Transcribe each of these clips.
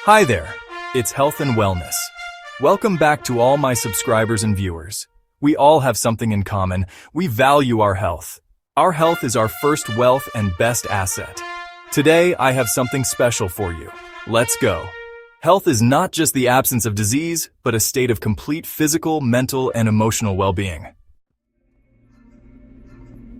Hi there, it's Health and Wellness. Welcome back to all my subscribers and viewers. We all have something in common. We value our health. Our health is our first wealth and best asset. Today, I have something special for you. Let's go. Health is not just the absence of disease, but a state of complete physical, mental, and emotional well-being.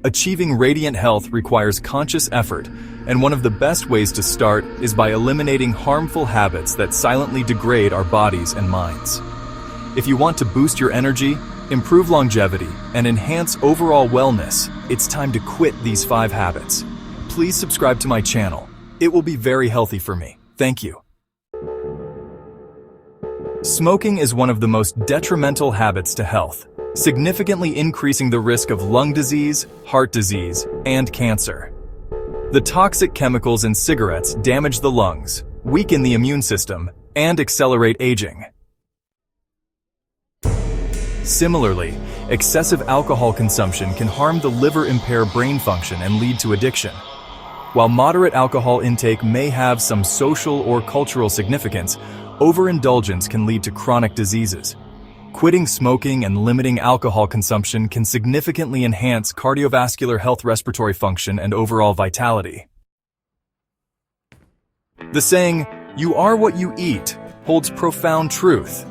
Achieving radiant health requires conscious effort, and one of the best ways to start is by eliminating harmful habits that silently degrade our bodies and minds. If you want to boost your energy, improve longevity, and enhance overall wellness, it's time to quit these 5 habits. Please subscribe to my channel. It will be very healthy for me. Thank you. Smoking is one of the most detrimental habits to health, significantly increasing the risk of lung disease, heart disease, and cancer. The toxic chemicals in cigarettes damage the lungs, weaken the immune system, and accelerate aging. Similarly, excessive alcohol consumption can harm the liver, impair brain function, and lead to addiction. While moderate alcohol intake may have some social or cultural significance, overindulgence can lead to chronic diseases. Quitting smoking and limiting alcohol consumption can significantly enhance cardiovascular health, respiratory function, and overall vitality. The saying, "You are what you eat," holds profound truth.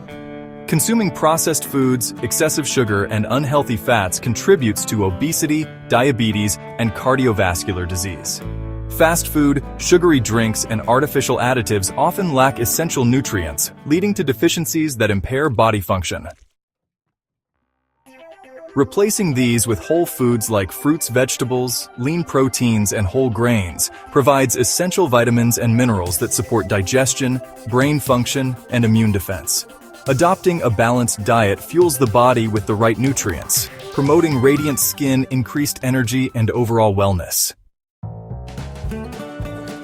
Consuming processed foods, excessive sugar, and unhealthy fats contributes to obesity, diabetes, and cardiovascular disease. Fast food, sugary drinks, and artificial additives often lack essential nutrients, leading to deficiencies that impair body function. Replacing these with whole foods like fruits, vegetables, lean proteins, and whole grains provides essential vitamins and minerals that support digestion, brain function, and immune defense. Adopting a balanced diet fuels the body with the right nutrients, promoting radiant skin, increased energy, and overall wellness.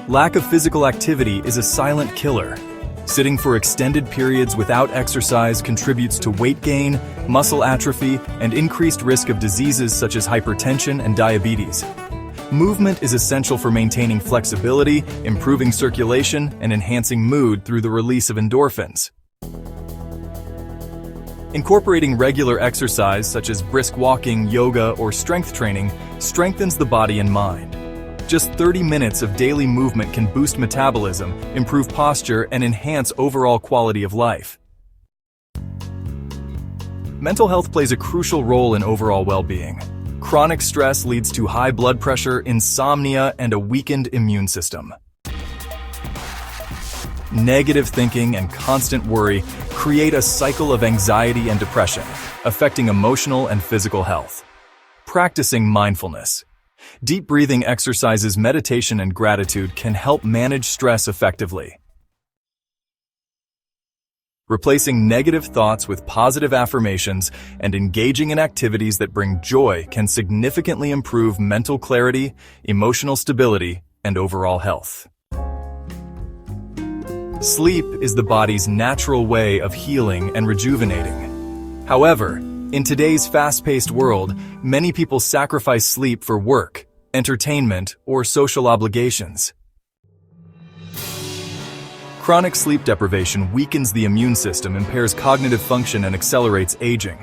Lack of physical activity is a silent killer. Sitting for extended periods without exercise contributes to weight gain, muscle atrophy, and increased risk of diseases such as hypertension and diabetes. Movement is essential for maintaining flexibility, improving circulation, and enhancing mood through the release of endorphins. Incorporating regular exercise such as brisk walking, yoga, or strength training strengthens the body and mind. Just 30 minutes of daily movement can boost metabolism, improve posture, and enhance overall quality of life. Mental health plays a crucial role in overall well-being. Chronic stress leads to high blood pressure, insomnia, and a weakened immune system. Negative thinking and constant worry create a cycle of anxiety and depression, affecting emotional and physical health. Practicing mindfulness, deep breathing exercises, meditation, and gratitude can help manage stress effectively. Replacing negative thoughts with positive affirmations and engaging in activities that bring joy can significantly improve mental clarity, emotional stability, and overall health. Sleep is the body's natural way of healing and rejuvenating. However, in today's fast-paced world, many people sacrifice sleep for work, entertainment, or social obligations. Chronic sleep deprivation weakens the immune system, impairs cognitive function, and accelerates aging.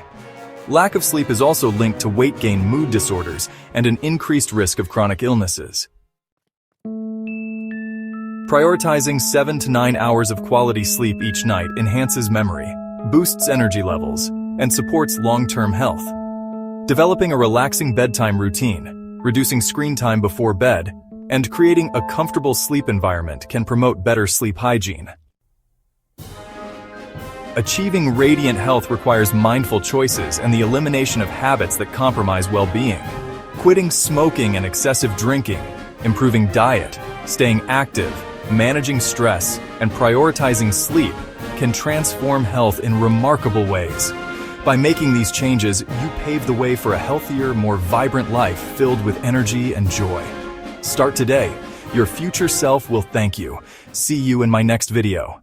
Lack of sleep is also linked to weight gain, mood disorders, and an increased risk of chronic illnesses. Prioritizing 7 to 9 hours of quality sleep each night enhances memory, boosts energy levels, and supports long-term health. Developing a relaxing bedtime routine, reducing screen time before bed, and creating a comfortable sleep environment can promote better sleep hygiene. Achieving radiant health requires mindful choices and the elimination of habits that compromise well-being. Quitting smoking and excessive drinking, improving diet, staying active, managing stress, and prioritizing sleep can transform health in remarkable ways. By making these changes, you pave the way for a healthier, more vibrant life filled with energy and joy. Start today. Your future self will thank you. See you in my next video.